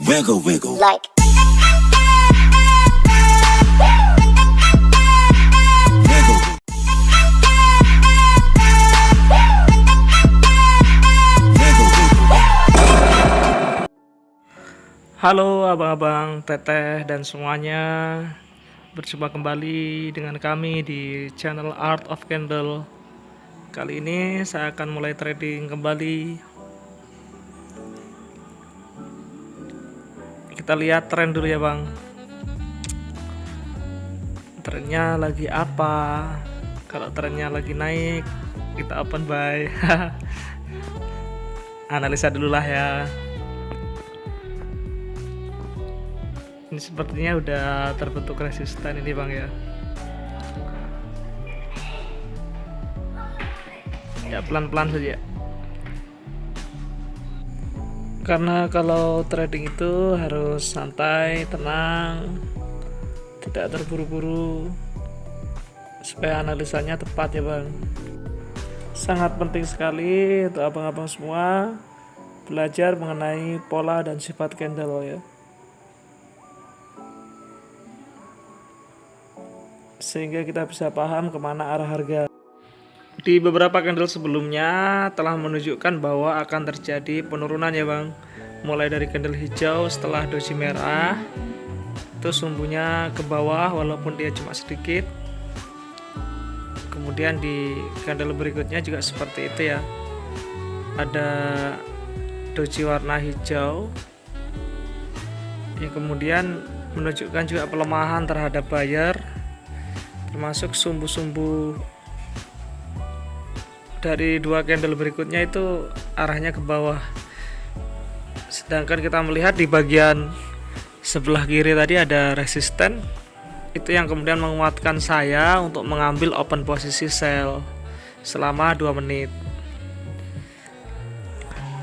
Wiggle, wiggle. Like Wiggle, wiggle, wiggle. Halo abang-abang, teteh dan semuanya. Berjumpa kembali dengan kami di channel Art of Candle. Kali ini saya akan mulai trading kembali. Kita lihat tren dulu ya bang. Trennya lagi apa? Kalau trennya lagi naik, kita open buy. Analisa dulu lah ya. Ini sepertinya udah terbentuk resisten ini bang ya. Ya pelan-pelan saja. Karena kalau trading itu harus santai, tenang, tidak terburu-buru, supaya analisanya tepat ya bang. Sangat penting sekali untuk abang-abang semua belajar mengenai pola dan sifat candle ya, sehingga kita bisa paham kemana arah harga. Di beberapa candle sebelumnya telah menunjukkan bahwa akan terjadi penurunan ya bang. Mulai dari candle hijau setelah doji merah, itu sumbunya ke bawah walaupun dia cuma sedikit. Kemudian di candle berikutnya juga seperti itu ya. Ada doji warna hijau yang kemudian menunjukkan juga pelemahan terhadap buyer, termasuk sumbu-sumbu dari dua candle berikutnya itu arahnya ke bawah. Sedangkan kita melihat di bagian sebelah kiri tadi ada resisten, itu yang kemudian menguatkan saya untuk mengambil open posisi sell selama 2 menit.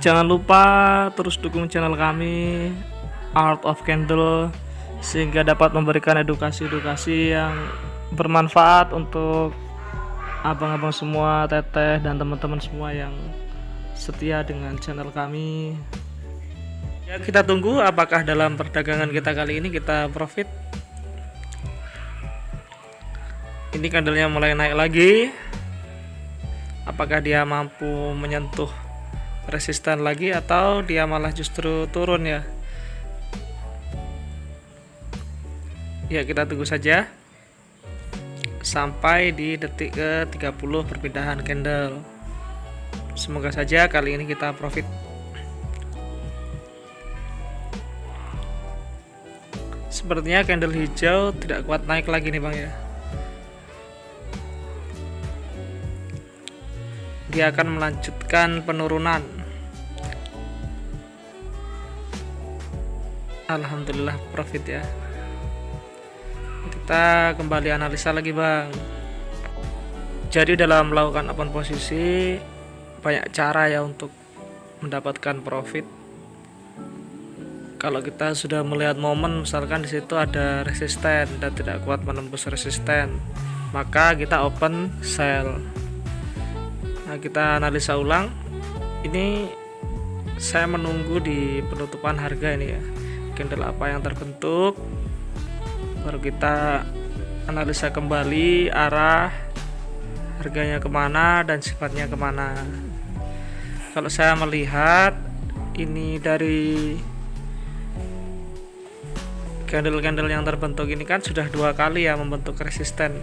Jangan lupa terus dukung channel kami Art of Candle, sehingga dapat memberikan edukasi-edukasi yang bermanfaat untuk abang-abang semua, teteh dan teman-teman semua yang setia dengan channel kami. Ya, kita tunggu apakah dalam perdagangan kita kali ini kita profit. Ini candlenya mulai naik lagi. Apakah dia mampu menyentuh resisten lagi atau dia malah justru turun ya? Ya, kita tunggu saja sampai di detik ke 30 perpindahan candle. Semoga saja kali ini kita profit. Sepertinya candle hijau tidak kuat naik lagi nih bang ya. Dia akan melanjutkan penurunan. Alhamdulillah profit ya. Kita kembali analisa lagi bang. Jadi dalam melakukan open posisi banyak cara ya untuk mendapatkan profit. Kalau kita sudah melihat momen, misalkan di situ ada resisten dan tidak kuat menembus resisten, maka kita open sell. Nah, kita analisa ulang. Ini saya menunggu di penutupan harga ini ya. Candle apa yang terbentuk, baru kita analisa kembali arah harganya kemana dan sifatnya kemana. Kalau saya melihat ini dari candle-candle yang terbentuk ini kan sudah 2 kali ya membentuk resisten.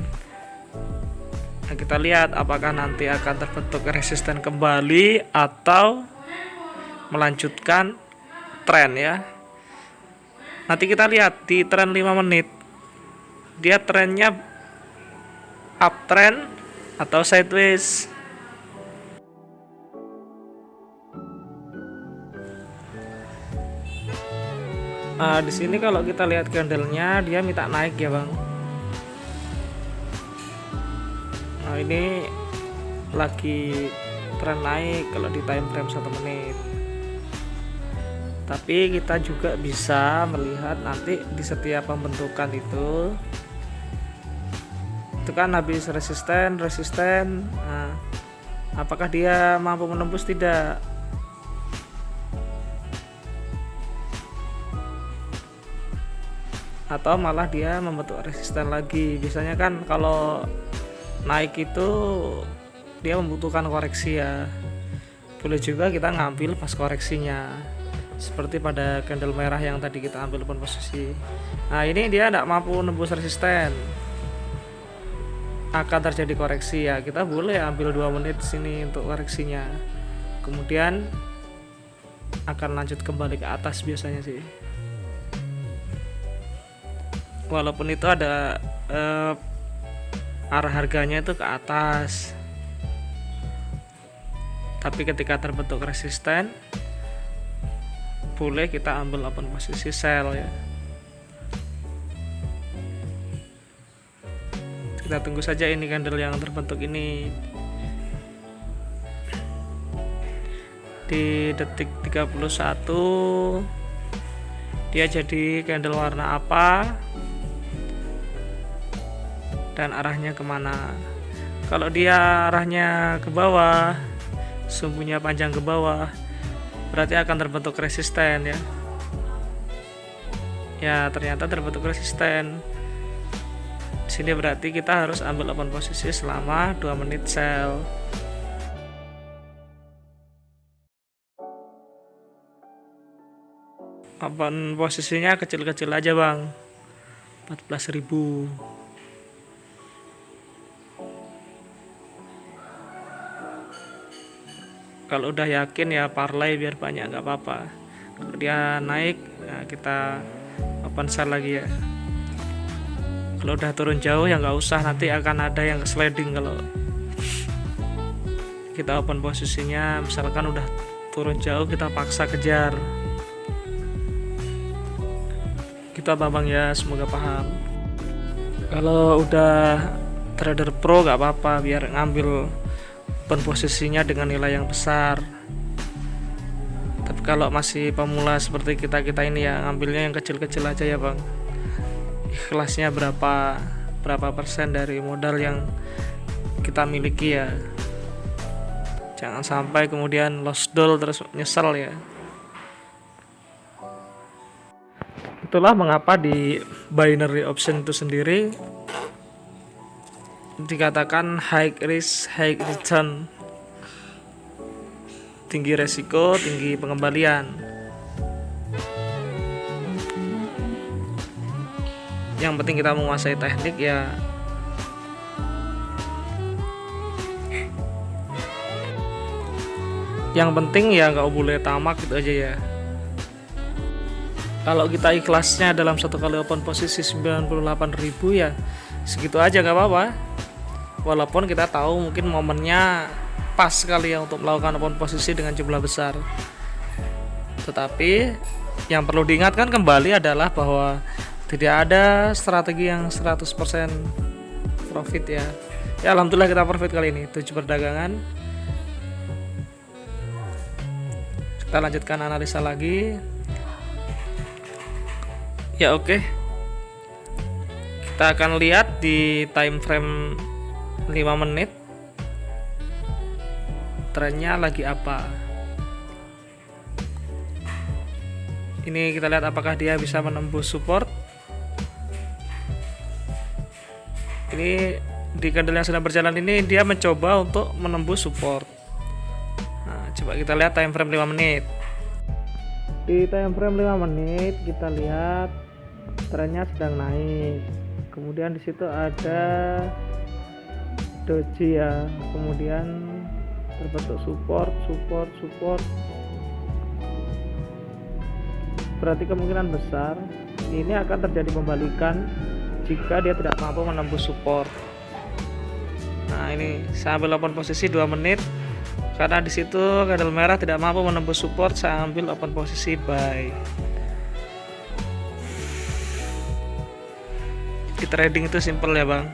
Nah, kita lihat apakah nanti akan terbentuk resisten kembali atau melanjutkan tren ya. Nanti kita lihat di tren 5 menit. Dia trennya uptrend atau sideways. Nah, di sini kalau kita lihat candlenya dia minta naik ya bang. Nah, ini lagi tren naik kalau di time frame 1 menit. Tapi kita juga bisa melihat nanti di setiap pembentukan itu kan habis resisten. Nah, apakah dia mampu menembus tidak? atau malah dia membentuk resisten lagi. Biasanya kan kalau naik itu dia membutuhkan koreksi ya. Boleh juga kita ngambil pas koreksinya, seperti pada candle merah yang tadi kita ambil open posisi. Nah ini dia tidak mampu nembus resisten, akan terjadi koreksi ya. Kita boleh ambil 2 menit sini untuk koreksinya, kemudian akan lanjut kembali ke atas biasanya sih. Walaupun itu ada arah harganya itu ke atas, tapi ketika terbentuk resisten boleh kita ambil open posisi sell ya. Kita tunggu saja ini candle yang terbentuk ini. Di detik 31 dia jadi candle warna apa dan arahnya kemana. Kalau dia arahnya ke bawah, sumbunya panjang ke bawah, berarti akan terbentuk resisten ya. Ya ternyata terbentuk resisten. Di sini berarti kita harus ambil open posisi selama 2 menit sell. Open posisinya kecil-kecil aja bang, 14.000. Kalau udah yakin ya parlay biar banyak nggak apa-apa. Kalau dia naik ya kita open sell lagi ya. Kalau udah turun jauh ya nggak usah, nanti akan ada yang sliding. Kalau kita open posisinya misalkan udah turun jauh, kita paksa kejar gitu bang ya, semoga paham. Kalau udah trader pro nggak apa-apa, biar ngambil open posisinya dengan nilai yang besar. Tapi kalau masih pemula seperti kita ini ya, ngambilnya yang kecil-kecil aja ya bang. Ikhlasnya berapa persen dari modal yang kita miliki ya. Jangan sampai kemudian lost doll terus nyesel ya. Itulah mengapa di binary option itu sendiri dikatakan high risk high return, tinggi resiko tinggi pengembalian. Yang penting kita menguasai teknik ya. Yang penting ya nggak boleh tamak gitu aja ya. Kalau kita ikhlasnya dalam satu kali open posisi 98.000 ya segitu aja nggak apa-apa. Walaupun kita tahu mungkin momennya pas sekali ya untuk melakukan open posisi dengan jumlah besar. Tetapi yang perlu diingatkan kembali adalah bahwa tidak ada strategi yang 100% profit ya. Ya alhamdulillah kita profit kali ini 7 perdagangan. Kita lanjutkan analisa lagi. Ya oke. Kita akan lihat di time frame 5 menit trennya lagi apa. Ini kita lihat apakah dia bisa menembus support. Ini di candle yang sedang berjalan ini dia mencoba untuk menembus support. Nah, coba kita lihat time frame 5 menit. Di time frame 5 menit kita lihat trennya sedang naik. Kemudian di situ ada doji ya, kemudian terbentuk support. Berarti kemungkinan besar ini akan terjadi pembalikan jika dia tidak mampu menembus support. Nah ini saya ambil open posisi 2 menit karena di situ candle merah tidak mampu menembus support, saya ambil open posisi buy. Di trading itu simple ya bang.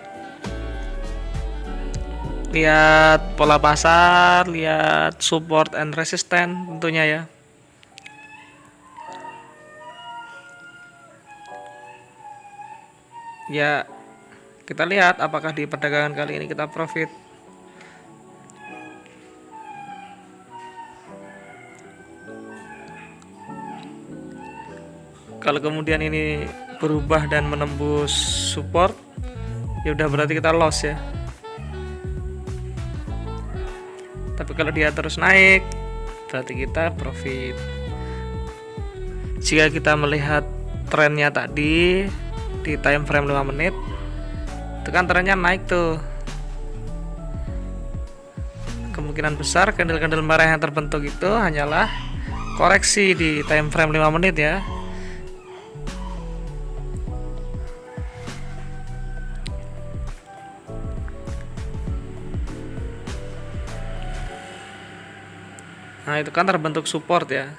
Lihat pola pasar, lihat support and resistance tentunya ya. Ya kita lihat apakah di perdagangan kali ini kita profit. Kalau kemudian ini berubah dan menembus support, ya udah berarti kita loss ya. Tapi kalau dia terus naik, berarti kita profit. Jika kita melihat trennya tadi di time frame 5 menit, itu kan trennya naik tuh. Kemungkinan besar candle-candle merah yang terbentuk itu hanyalah koreksi di time frame 5 menit ya. Nah, itu kan terbentuk support ya.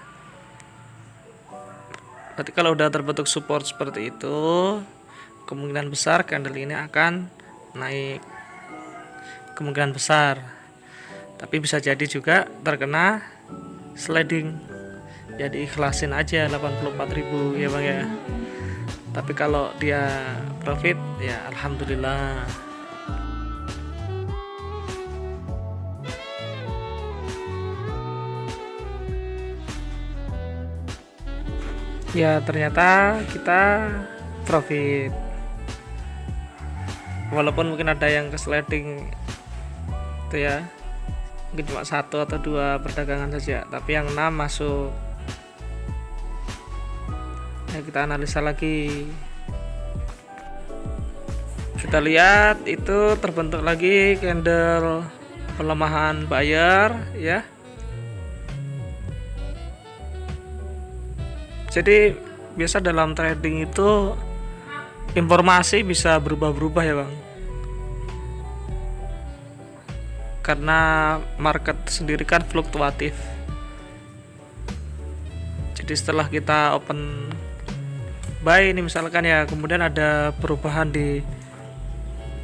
Berarti kalau udah terbentuk support seperti itu, kemungkinan besar candle ini akan naik. Kemungkinan besar. Tapi bisa jadi juga terkena sliding. Jadi ikhlasin aja 84.000 ya Bang ya. Tapi kalau dia profit ya alhamdulillah. Ya ternyata kita profit, walaupun mungkin ada yang ke sliding itu ya, mungkin cuma 1 atau 2 perdagangan saja, tapi yang 6 masuk. Ya, kita analisa lagi, kita lihat itu terbentuk lagi candle pelemahan buyer ya. Jadi biasa dalam trading itu informasi bisa berubah-berubah ya Bang. Karena market sendiri kan fluktuatif. Jadi setelah kita open buy ini misalkan ya, kemudian ada perubahan di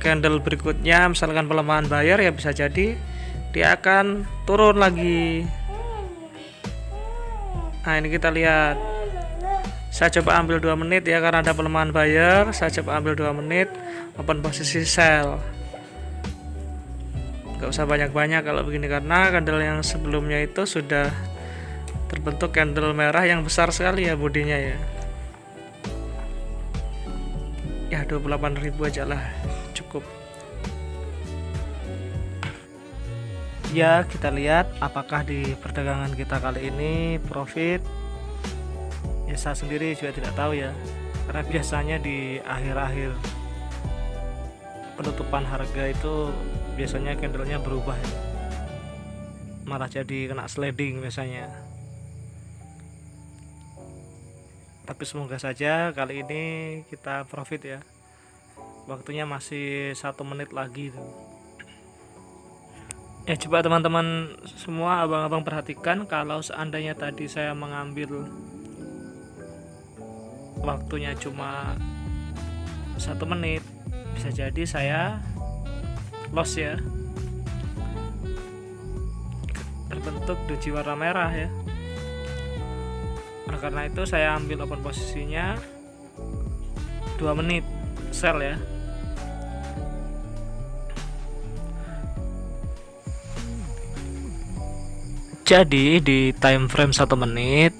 candle berikutnya, misalkan pelemahan buyer, ya bisa jadi dia akan turun lagi. Nah ini kita lihat, saya coba ambil 2 menit ya, karena ada pelemahan buyer. Saya coba ambil 2 menit open posisi sell. Gak usah banyak-banyak kalau begini, karena candle yang sebelumnya itu sudah terbentuk candle merah yang besar sekali ya bodinya ya. Ya 28.000 aja lah cukup. Ya kita lihat apakah di perdagangan kita kali ini profit. Ya saya sendiri juga tidak tahu ya, karena biasanya di akhir-akhir penutupan harga itu biasanya candlenya berubah ya, malah jadi kena sliding biasanya. Tapi semoga saja kali ini kita profit ya. Waktunya masih 1 menit lagi tuh. Ya coba teman-teman semua, abang-abang perhatikan, kalau seandainya tadi saya mengambil waktunya cuma 1 menit, bisa jadi saya loss ya. Terbentuk doji warna merah ya. Nah, karena itu saya ambil open posisinya 2 menit sell ya. Jadi di time frame 1 menit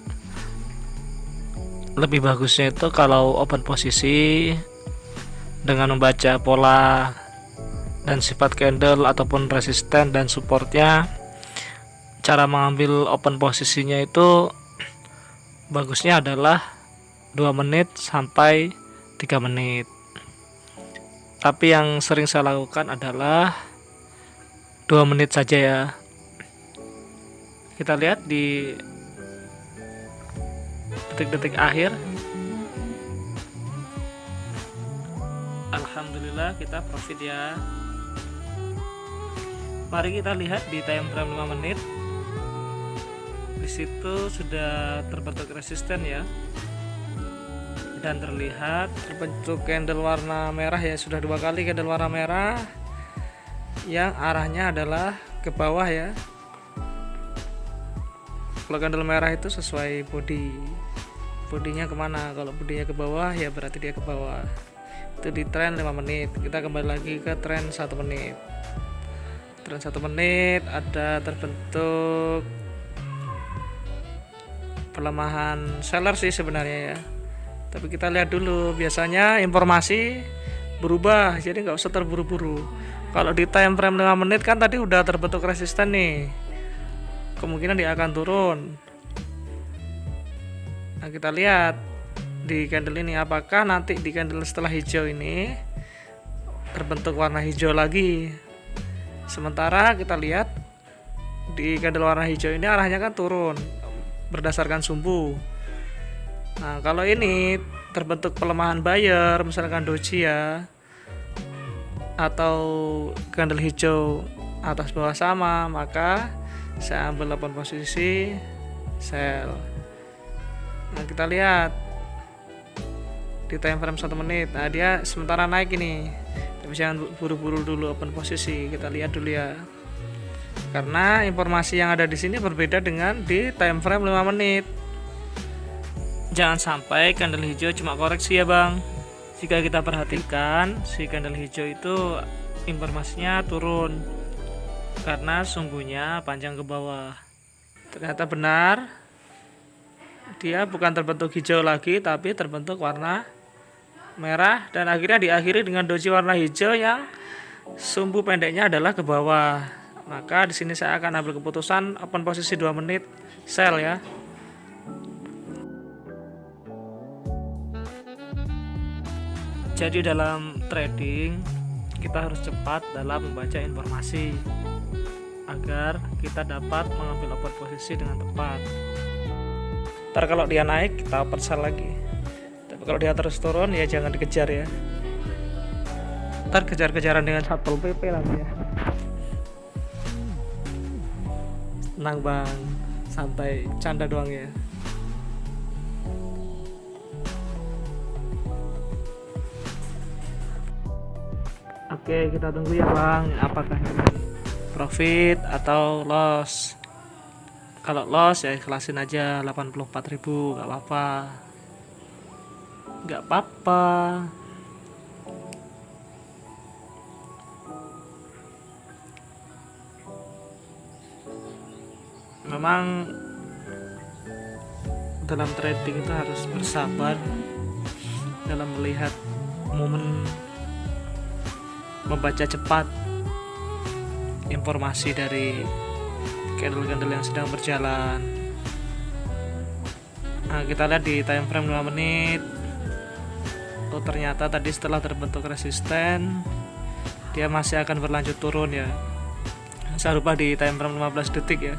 lebih bagusnya itu kalau open posisi dengan membaca pola dan sifat candle ataupun resisten dan supportnya. Cara mengambil open posisinya itu bagusnya adalah 2 menit sampai 3 menit. Tapi yang sering saya lakukan adalah 2 menit saja ya. Kita lihat di detik-detik akhir, alhamdulillah kita profit ya. Mari kita lihat di time frame 5 menit. Di situ sudah terbentuk resisten ya, dan terlihat terbentuk candle warna merah ya. Sudah 2 kali candle warna merah yang arahnya adalah ke bawah ya. Kalau candle merah itu sesuai bodinya kemana. Kalau bodinya ke bawah ya berarti dia ke bawah. Itu di tren 5 menit. Kita kembali lagi ke tren 1 menit. Tren 1 menit ada terbentuk pelemahan seller sih sebenarnya ya. Tapi kita lihat dulu, biasanya informasi berubah, jadi nggak usah terburu-buru. Kalau di time frame 5 menit kan tadi udah terbentuk resisten nih, kemungkinan dia akan turun. Nah, kita lihat di candle ini, apakah nanti di candle setelah hijau ini terbentuk warna hijau lagi. Sementara kita lihat di candle warna hijau ini arahnya kan turun berdasarkan sumbu. Nah, kalau ini terbentuk pelemahan buyer, misalkan doji ya, atau candle hijau atas bawah sama, maka saya ambil 8 posisi sell. Nah, kita lihat di time frame 1 menit. Nah, dia sementara naik ini, tapi jangan buru-buru dulu open posisi. Kita lihat dulu ya, karena informasi yang ada di sini berbeda dengan di time frame 5 menit. Jangan sampai candle hijau cuma koreksi ya bang. Jika kita perhatikan, si candle hijau itu informasinya turun karena sumbunya panjang ke bawah. Ternyata benar, dia bukan terbentuk hijau lagi, tapi terbentuk warna merah, dan akhirnya diakhiri dengan doji warna hijau yang sumbu pendeknya adalah ke bawah. Maka di sini saya akan ambil keputusan open posisi 2 menit sell ya. Jadi dalam trading kita harus cepat dalam membaca informasi agar kita dapat mengambil open posisi dengan tepat. Ntar kalau dia naik kita open sell lagi, tapi kalau dia terus turun ya jangan dikejar ya. Ntar kejar-kejaran dengan Satpol PP lagi ya. Tenang bang, santai, canda doang ya. Oke, kita tunggu ya bang, apakah ini profit atau loss. Kalau loss ya ikhlasin aja 84.000, nggak apa-apa. Nggak apa-apa. Memang dalam trading itu harus bersabar dalam melihat momen, membaca cepat informasi dari candle-candle yang sedang berjalan. Nah, kita lihat di time frame 5 menit. Oh, ternyata tadi setelah terbentuk resisten dia masih akan berlanjut turun ya. Saya lupa di time frame 15 detik ya.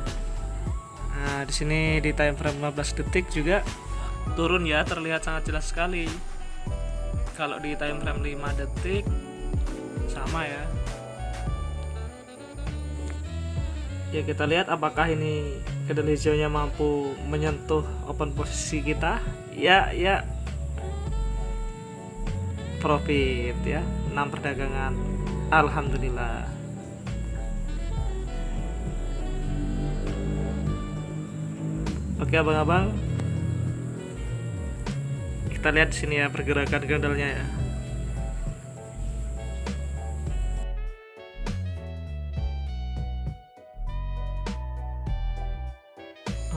Nah, di sini di time frame 15 detik juga turun ya, terlihat sangat jelas sekali. Kalau di time frame 5 detik sama ya. Ya, kita lihat apakah ini candle hijaunya mampu menyentuh open posisi kita. Ya, profit ya, 6 perdagangan. Alhamdulillah. Oke abang-abang, kita lihat di sini ya pergerakan candlenya ya.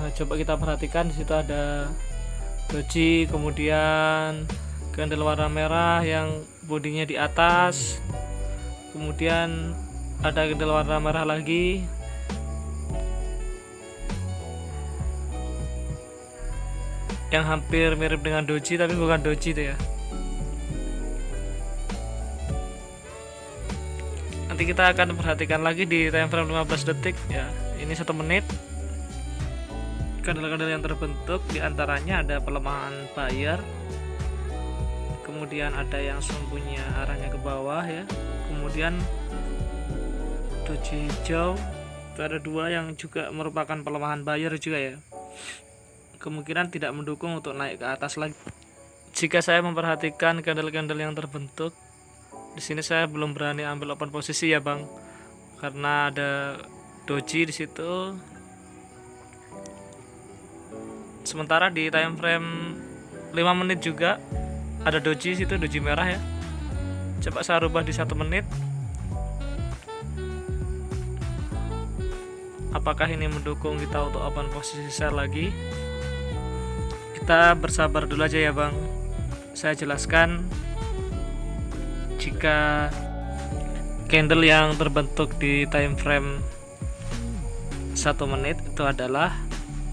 Nah, coba kita perhatikan, di situ ada doji, kemudian candle warna merah yang bodinya di atas, kemudian ada candle warna merah lagi, yang hampir mirip dengan doji tapi bukan doji itu ya. Nanti kita akan perhatikan lagi di time frame 15 detik ya. Ini 1 menit. Candle-candle yang terbentuk diantaranya ada pelemahan buyer, kemudian ada yang sumbunya arahnya ke bawah ya, kemudian doji hijau itu ada 2 yang juga merupakan pelemahan buyer juga ya, kemungkinan tidak mendukung untuk naik ke atas lagi. Jika saya memperhatikan candle-candle yang terbentuk di sini, saya belum berani ambil open posisi ya bang, karena ada doji di situ. Sementara di time frame 5 menit juga ada doji situ, doji merah ya. Coba saya rubah di 1 menit. Apakah ini mendukung kita untuk open posisi sell lagi? Kita bersabar dulu aja ya bang. saya jelaskan jika candle yang terbentuk di time frame 1 menit itu adalah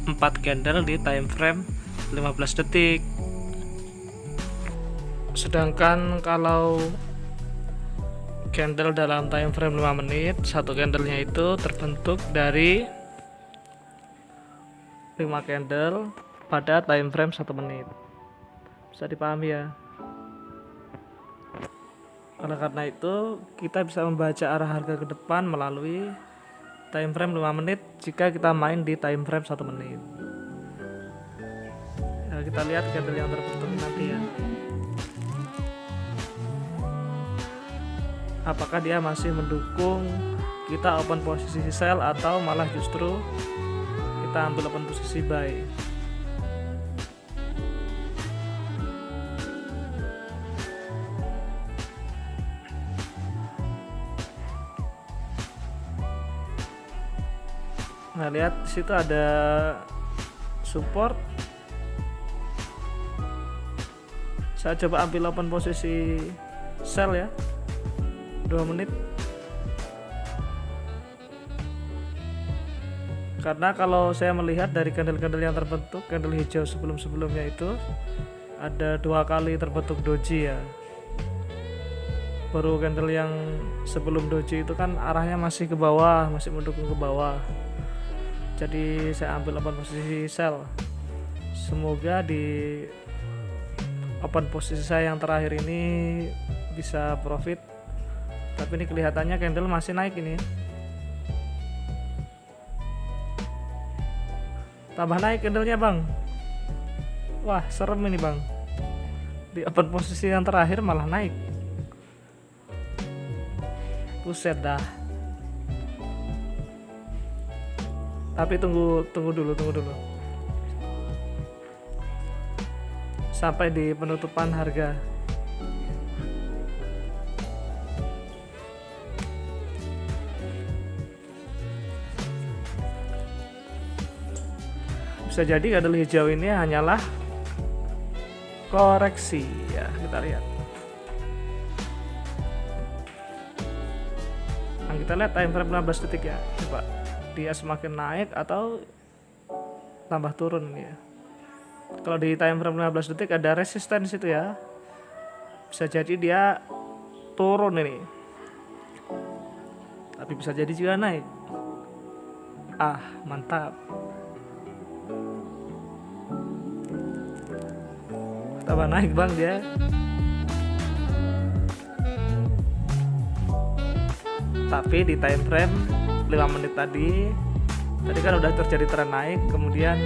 4 candle di time frame 15 detik. Sedangkan kalau candle dalam time frame 5 menit, satu candlenya itu terbentuk dari 5 candle pada time frame 1 menit. Bisa dipahami ya? Oleh karena itu, kita bisa membaca arah harga ke depan melalui time frame 5 menit jika kita main di time frame 1 menit. Ya, kita lihat candle yang terbentuk nanti ya. Apakah dia masih mendukung kita open posisi sell atau malah justru kita ambil open posisi buy. Nah, lihat di situ ada support. Saya coba ambil open posisi sell ya. 2 menit. Karena kalau saya melihat dari candle-candle yang terbentuk, candle hijau sebelum-sebelumnya itu ada 2 kali terbentuk doji ya. Baru candle yang sebelum doji itu kan arahnya masih ke bawah, masih mendukung ke bawah. Jadi saya ambil open posisi sell. Semoga di open posisi saya yang terakhir ini bisa profit. Tapi ini kelihatannya candle masih naik ini. Tambah naik candlenya bang. Wah serem ini bang. Di open posisi yang terakhir malah naik. Buset dah. Tapi tunggu dulu. Sampai di penutupan harga. Bisa jadi candle hijau ini hanyalah koreksi ya, kita lihat. Nah, kita lihat time frame 15 detik ya. Coba dia semakin naik atau tambah turun ya. Kalau di time frame 15 detik ada resistance itu ya. Bisa jadi dia turun ini. Tapi bisa jadi juga naik. Ah, mantap. Tambah naik bang dia. Tapi di time frame 5 menit tadi kan udah terjadi tren naik, kemudian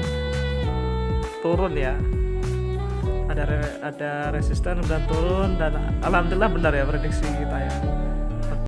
turun ya. Ada resisten dan turun, dan alhamdulillah benar ya prediksi kita ya.